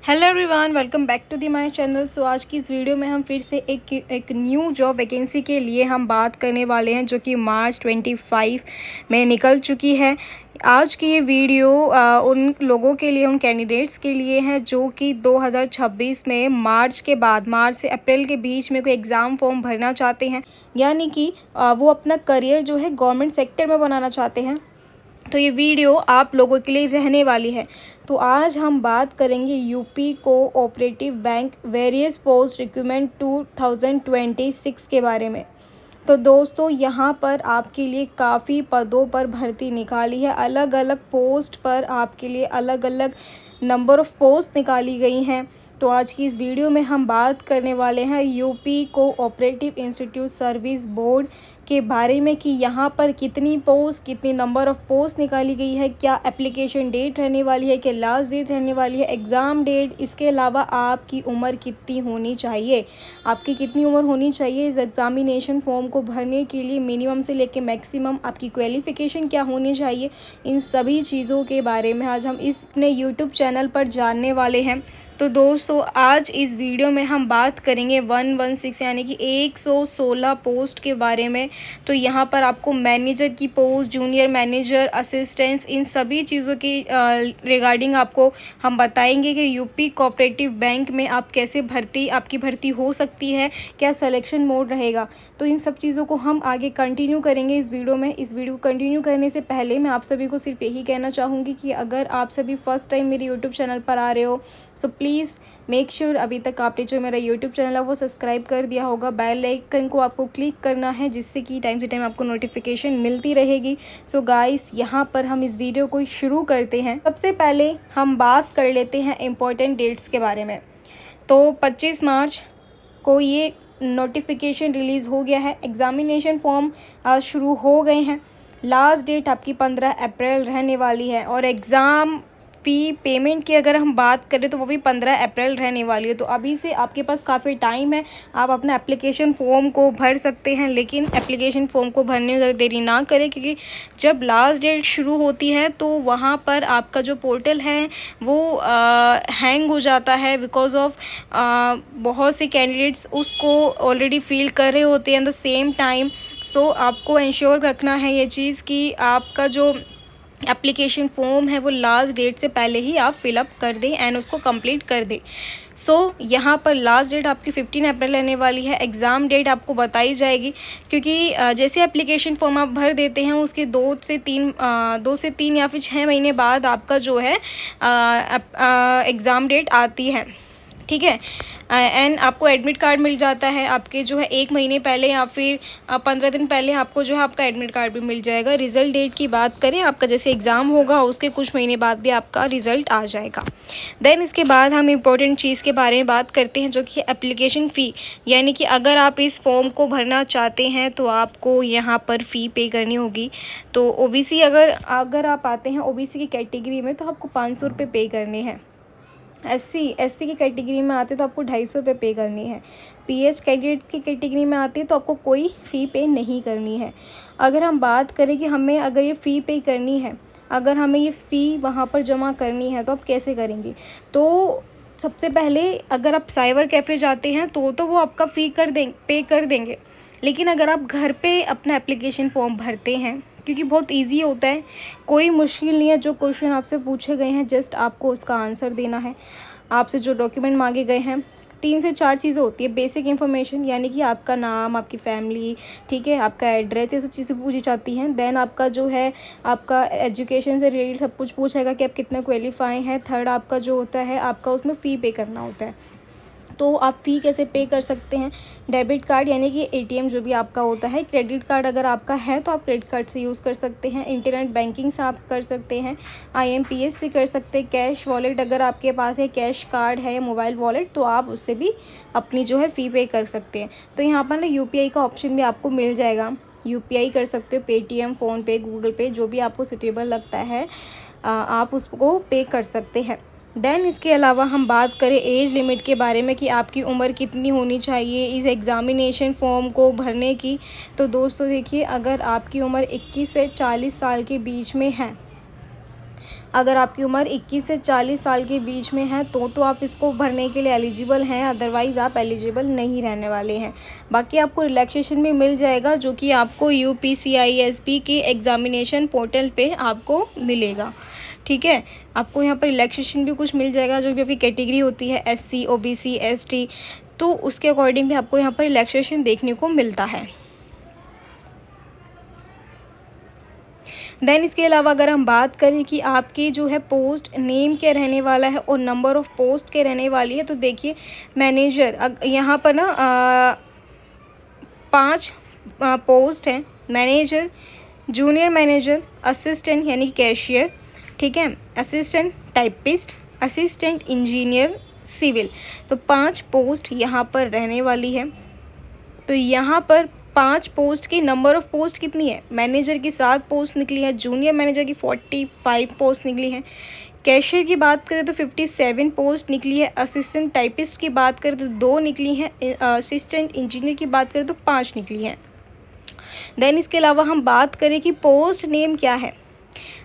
Hello everyone, welcome back to the my channel. So आज की इस वीडियो में हम फिर से एक न्यू जॉब वैकेंसी के लिए हम बात करने वाले हैं जो कि मार्च 25 में निकल चुकी है। आज की ये वीडियो उन लोगों के लिए, उन कैंडिडेट्स के लिए है जो कि 2026 में मार्च से अप्रैल के बीच में कोई एग्ज़ाम फॉर्म भरना चाहते हैं, यानी कि वो अपना करियर जो है गवर्नमेंट सेक्टर में बनाना चाहते हैं। तो ये वीडियो आप लोगों के लिए रहने वाली है। तो आज हम बात करेंगे UP cooperative bank various post recruitment 2026 के बारे में। तो दोस्तों, यहाँ पर आपके लिए काफ़ी पदों पर भर्ती निकाली है। अलग अलग पोस्ट पर आपके लिए अलग अलग नंबर ऑफ़ पोस्ट निकाली गई हैं। तो आज की इस वीडियो में हम बात करने वाले हैं UP cooperative institute service board के बारे में कि यहाँ पर कितनी पोस्ट, कितनी नंबर ऑफ़ पोस्ट निकाली गई है, क्या एप्लीकेशन डेट रहने वाली है, क्या लास्ट डेट रहने वाली है, एग्ज़ाम डेट, इसके अलावा आपकी उम्र कितनी होनी चाहिए, आपकी कितनी उम्र होनी चाहिए इस एग्ज़ामिनेशन फॉर्म को भरने के लिए, मिनिमम से लेकर मैक्सिमम आपकी क्वालिफ़िकेशन क्या होनी चाहिए, इन सभी चीज़ों के बारे में आज हम इस अपने यूट्यूब चैनल पर जानने वाले हैं। तो दोस्तों, आज इस वीडियो में हम बात करेंगे 116 यानी कि 116 पोस्ट के बारे में। तो यहाँ पर आपको मैनेजर की पोस्ट, जूनियर मैनेजर, असिस्टेंट्स, इन सभी चीज़ों की रिगार्डिंग आपको हम बताएंगे कि यूपी कोऑपरेटिव बैंक में आप कैसे आपकी भर्ती हो सकती है, क्या सिलेक्शन मोड रहेगा। तो इन सब चीज़ों को हम आगे कंटिन्यू करेंगे इस वीडियो में। इस वीडियो को कंटिन्यू करने से पहले मैं आप सभी को सिर्फ यही कहना चाहूँगी कि अगर आप सभी फर्स्ट टाइम मेरे यूट्यूब चैनल पर आ रहे हो, सो प्लीज़ मेक श्योर अभी तक आपने जो मेरा यूट्यूब चैनल है वो सब्सक्राइब कर दिया होगा। बेल आइकन को आपको क्लिक करना है जिससे कि टाइम से टाइम आपको नोटिफिकेशन मिलती रहेगी। सो गाइस, यहाँ पर हम इस वीडियो को शुरू करते हैं। सबसे पहले हम बात कर लेते हैं इम्पोर्टेंट डेट्स के बारे में। तो 25 मार्च को ये नोटिफिकेशन रिलीज़ हो गया है। एग्ज़ामिनेशन फॉर्म आज शुरू हो गए हैं। लास्ट डेट आपकी 15 अप्रैल रहने वाली है और एग्ज़ाम फ़ी पेमेंट की अगर हम बात करें तो वो भी 15 अप्रैल रहने वाली है। तो अभी से आपके पास काफ़ी टाइम है, आप अपना एप्लीकेशन फ़ॉर्म को भर सकते हैं। लेकिन एप्लीकेशन फ़ॉर्म को भरने में ज़्यादा देरी ना करें, क्योंकि जब लास्ट डेट शुरू होती है तो वहाँ पर आपका जो पोर्टल है वो हैंग हो जाता है, बिकॉज़ ऑफ बहुत से कैंडिडेट्स उसको ऑलरेडी फ़िल कर रहे होते हैं एट द सेम टाइम। सो आपको इंश्योर रखना है ये चीज़ कि आपका जो एप्लीकेशन फॉर्म है वो लास्ट डेट से पहले ही आप फिलअप कर दें एंड उसको कंप्लीट कर दें। सो यहाँ पर लास्ट डेट आपकी 15 अप्रैल रहने वाली है। एग्ज़ाम डेट आपको बताई जाएगी, क्योंकि जैसे एप्लीकेशन फॉर्म आप भर देते हैं उसके 2 से 3 या फिर 6 महीने बाद आपका जो है एग्ज़ाम डेट आती है, ठीक है। एंड आपको एडमिट कार्ड मिल जाता है आपके जो है 1 महीने पहले या फिर 15 दिन पहले आपको जो है आपका एडमिट कार्ड भी मिल जाएगा। रिज़ल्ट डेट की बात करें, आपका जैसे एग्ज़ाम होगा उसके कुछ महीने बाद भी आपका रिज़ल्ट आ जाएगा। देन इसके बाद हम इम्पोर्टेंट चीज़ के बारे में बात करते हैं जो कि एप्लीकेशन फ़ी, यानी कि अगर आप इस फॉर्म को भरना चाहते हैं तो आपको यहाँ पर फ़ी पे करनी होगी। तो ओबीसी अगर आप आते हैं ओबीसी की कैटेगरी में तो आपको 500 रुपये पे करने हैं। एससी की कैटेगरी में आते तो आपको 250 रुपये पे करनी है। पीएच कैंडिडेट्स की कैटेगरी में आती है तो आपको कोई फ़ी पे नहीं करनी है। अगर हम बात करें कि हमें अगर ये फ़ी पे करनी है, अगर हमें ये फ़ी वहाँ पर जमा करनी है तो आप कैसे करेंगे। तो सबसे पहले अगर आप साइबर कैफ़े जाते हैं तो वो आपका फ़ी पे कर देंगे। लेकिन अगर आप घर पे अपना एप्लीकेशन फॉर्म भरते हैं, क्योंकि बहुत इजी होता है, कोई मुश्किल नहीं है। जो क्वेश्चन आपसे पूछे गए हैं जस्ट आपको उसका आंसर देना है। आपसे जो डॉक्यूमेंट मांगे गए हैं 3 से 4 चीज़ें होती है। बेसिक इन्फॉर्मेशन, यानी कि आपका नाम, आपकी फैमिली, ठीक है, आपका एड्रेस, ये सब चीज़ें पूछी जाती हैं। देन आपका जो है आपका एजुकेशन से रिलेटेड सब कुछ पूछेगा कि आप कितने क्वालिफाई हैं। थर्ड आपका जो होता है आपका उसमें फ़ी पे करना होता है। तो आप फ़ी कैसे पे कर सकते हैं। डेबिट कार्ड यानी कि एटीएम जो भी आपका होता है, क्रेडिट कार्ड अगर आपका है तो आप क्रेडिट कार्ड से यूज़ कर सकते हैं। इंटरनेट बैंकिंग से आप कर सकते हैं, आईएमपीएस से कर सकते हैं। कैश वॉलेट अगर आपके पास है, कैश कार्ड है या मोबाइल वॉलेट, तो आप उससे भी अपनी जो है फ़ी पे कर सकते हैं। तो यहाँ पर ना यूपीआई का ऑप्शन भी आपको मिल जाएगा। यूपीआई कर सकते हो, पेटीएम, फ़ोनपे, गूगल पे, जो भी आपको सूटेबल लगता है आप उसको पे कर सकते हैं। देन इसके अलावा हम बात करें एज लिमिट के बारे में कि आपकी उम्र कितनी होनी चाहिए इस एग्ज़ामिनेशन फॉर्म को भरने की। तो दोस्तों देखिए, अगर आपकी उम्र 21 से 40 साल के बीच में है, अगर आपकी उम्र 21 से 40 साल के बीच में है तो आप इसको भरने के लिए एलिजिबल हैं, अदरवाइज़ आप एलिजिबल नहीं रहने वाले हैं। बाकी आपको रिलैक्सेशन भी मिल जाएगा जो कि आपको UPCISB की एग्ज़ामिनेशन पोर्टल पे आपको मिलेगा। ठीक है, आपको यहाँ पर रिलैक्सेशन भी कुछ मिल जाएगा जो भी आपकी कैटेगरी होती है SC OBC ST, तो उसके अकॉर्डिंग भी आपको यहाँ पर रिलैक्सेशन देखने को मिलता है। देन इसके अलावा अगर हम बात करें कि आपकी जो है पोस्ट नेम क्या रहने वाला है और नंबर ऑफ़ पोस्ट क्या रहने वाली है, तो देखिए मैनेजर यहाँ पर ना 5 पोस्ट हैं। मैनेजर, जूनियर मैनेजर, असिस्टेंट यानी कैशियर, ठीक है, assistant typist, assistant engineer civil, तो 5 पोस्ट यहाँ पर रहने वाली है। तो यहाँ पर 5 पोस्ट की नंबर ऑफ़ पोस्ट कितनी है? मैनेजर की 7 पोस्ट निकली है, जूनियर मैनेजर की 45 पोस्ट निकली है, कैशियर की बात करें तो 57 पोस्ट निकली है, असिस्टेंट टाइपिस्ट की बात करें तो 2 निकली हैं, असिस्टेंट इंजीनियर की बात करें तो 5 निकली हैं। देन इसके अलावा हम बात करें कि पोस्ट नेम क्या है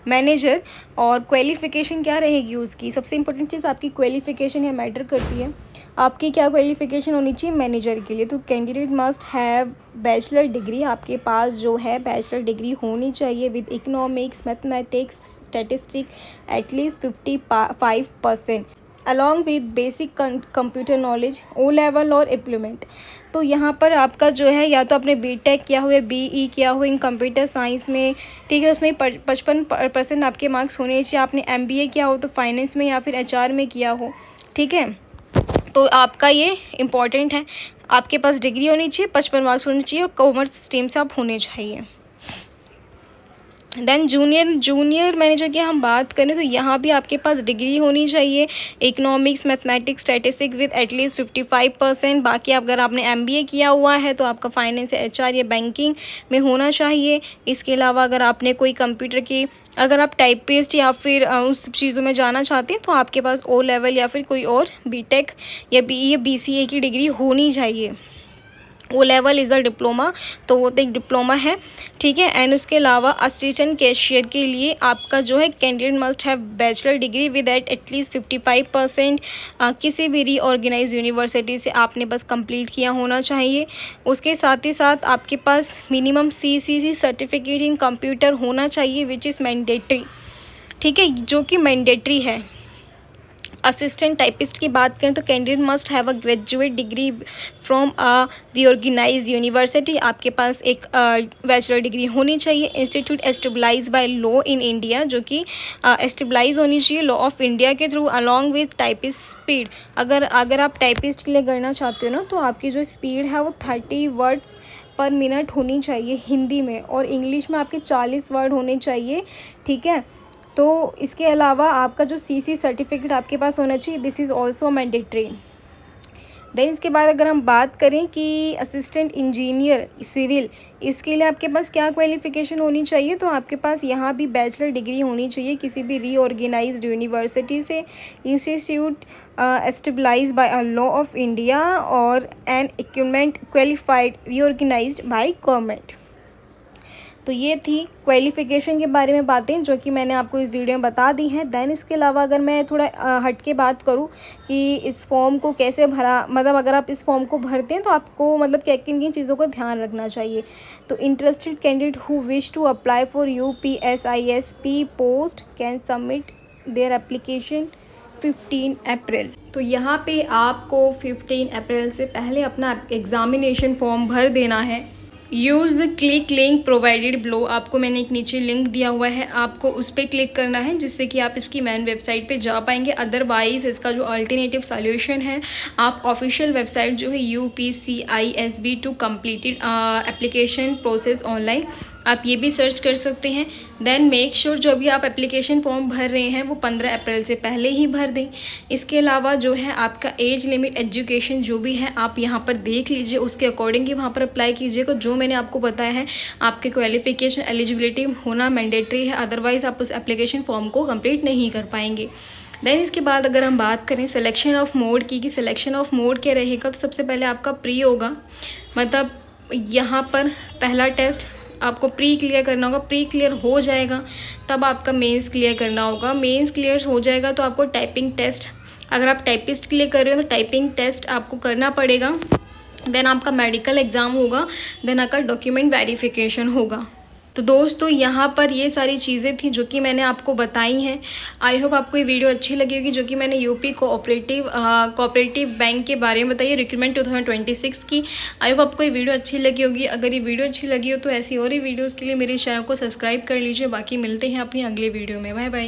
मैनेजर और क्वालिफ़िकेशन क्या रहेगी उसकी। सबसे इम्पोर्टेंट चीज़ आपकी क्वालिफ़िकेशन या मैटर करती है। आपकी क्या क्वालिफ़िकेशन होनी चाहिए मैनेजर के लिए? तो candidate must have bachelor degree, आपके पास जो है बैचलर डिग्री होनी चाहिए with economics, mathematics, statistic at least 55% along with basic computer knowledge, O level और इम्प्लीमेंट। तो यहाँ पर आपका जो है या तो आपने BTech किया हुआ है, BE किया हुआ इन कंप्यूटर साइंस में, ठीक है, उसमें 55% आपके मार्क्स होने चाहिए। आपने MBA किया हो तो फाइनेंस में या फिर HR में किया हो, ठीक है, तो आपका ये इम्पॉर्टेंट है। आपके पास डिग्री होनी चाहिए, 55 मार्क्स होने चाहिए और कॉमर्स स्ट्रीम से आप होने चाहिए। देन जूनियर मैनेजर की हम बात करें तो यहाँ भी आपके पास डिग्री होनी चाहिए, economics, mathematics, statistics with at least 55%। बाकी अगर आपने MBA किया हुआ है तो आपका फाइनेंस, HR या बैंकिंग में होना चाहिए। इसके अलावा अगर आपने कोई कंप्यूटर की, अगर आप टाइपिस्ट या फिर उस चीज़ों में जाना चाहते हैं तो आपके पास O लेवल या फिर कोई और BTech या BE या BCA की डिग्री होनी चाहिए। O level is the diploma, तो वो तो एक डिप्लोमा है, ठीक है। एंड उसके अलावा असिस्टेंट कैशियर के लिए आपका जो है candidate must have bachelor degree with at least 55%। किसी भी रीऑर्गेनाइज यूनिवर्सिटी से आपने बस कंप्लीट किया होना चाहिए। उसके साथ ही साथ आपके पास minimum CCC certificate in computer होना चाहिए विच इज़ मैंडेटरी, ठीक है, जो कि मैंडेटरी है। असिस्टेंट टाइपिस्ट की बात करें तो candidate must have a graduate degree from a reorganize university, आपके पास एक बैचलर डिग्री होनी चाहिए। Institute establish by law in India, जो कि एस्टेब्लाइज होनी चाहिए लॉ ऑफ इंडिया के थ्रू, अलॉन्ग विथ टाइपिस्ट स्पीड। अगर आप टाइपिस्ट के लिए करना चाहते हो ना तो आपकी जो स्पीड है वो 30 वर्ड्स पर मिनट होनी चाहिए हिंदी में, और इंग्लिश में आपके 40 वर्ड होने चाहिए, ठीक है। तो इसके अलावा आपका जो CC सर्टिफिकेट आपके पास होना चाहिए, this is also mandatory. Then इसके बाद अगर हम बात करें कि असिस्टेंट इंजीनियर सिविल, इसके लिए आपके पास क्या क्वालिफ़िकेशन होनी चाहिए, तो आपके पास यहाँ भी बैचलर डिग्री होनी चाहिए किसी भी रीऑर्गेनाइज्ड यूनिवर्सिटी से, institute established by a law of India और an equipment qualified reorganized by government. तो ये थी क्वालिफ़िकेशन के बारे में बातें जो कि मैंने आपको इस वीडियो में बता दी हैं। दैन इसके अलावा अगर मैं थोड़ा हट के बात करूँ कि इस फॉर्म को कैसे भरा, मतलब अगर आप इस फॉर्म को भरते हैं तो आपको मतलब क्या किन किन चीज़ों का ध्यान रखना चाहिए। तो interested candidate who wish to apply for UPSISP post can submit their application 15 April. तो यहाँ पे आपको 15 अप्रैल से पहले अपना एग्ज़ामिनेशन फॉर्म भर देना है। Use the click link provided below, आपको मैंने एक नीचे लिंक दिया हुआ है, आपको उस पर क्लिक करना है जिससे कि आप इसकी मेन वेबसाइट पे जा पाएंगे। अदरवाइज़ इसका जो अल्टरनेटिव सॉल्यूशन है, आप ऑफिशियल वेबसाइट जो है UPCISB to completed application process online, आप ये भी सर्च कर सकते हैं। देन मेक श्योर जो भी आप एप्लीकेशन फॉर्म भर रहे हैं वो 15 अप्रैल से पहले ही भर दें। इसके अलावा जो है आपका एज लिमिट, एजुकेशन जो भी है आप यहाँ पर देख लीजिए, उसके अकॉर्डिंग ही वहाँ पर अप्लाई कीजिएगा। जो मैंने आपको बताया है, आपके क्वालिफिकेशन एलिजिबिलिटी होना मैंडेटरी है, अदरवाइज़ आप उस एप्लीकेशन फॉर्म को कंप्लीट नहीं कर पाएंगे। देन इसके बाद अगर हम बात करें सिलेक्शन ऑफ मोड की, कि सिलेक्शन ऑफ मोड क्या रहेगा, तो सबसे पहले आपका प्री होगा, मतलब यहाँ पर पहला टेस्ट आपको प्री क्लियर करना होगा। प्री क्लियर हो जाएगा तब आपका मेंस क्लियर करना होगा। मेंस क्लियर हो जाएगा तो आपको टाइपिंग टेस्ट, अगर आप टाइपिस्ट के लिए कर रहे हो तो टाइपिंग टेस्ट आपको करना पड़ेगा। देन आपका मेडिकल एग्ज़ाम होगा, देन आपका डॉक्यूमेंट वेरिफिकेशन होगा। तो दोस्तों यहाँ पर ये सारी चीज़ें थी जो कि मैंने आपको बताई हैं। आई होप आपको ये वीडियो अच्छी लगी होगी, जो कि मैंने यूपी कोऑपरेटिव बैंक के बारे में बताइए, रिक्रूटमेंट 2026 की। आई होप आपको ये वीडियो अच्छी लगी होगी। अगर ये वीडियो अच्छी लगी हो तो ऐसी और ही वीडियोज़ के लिए मेरे चैनल को सब्सक्राइब कर लीजिए। बाकी मिलते हैं अपनी अगले वीडियो में। Bye bye.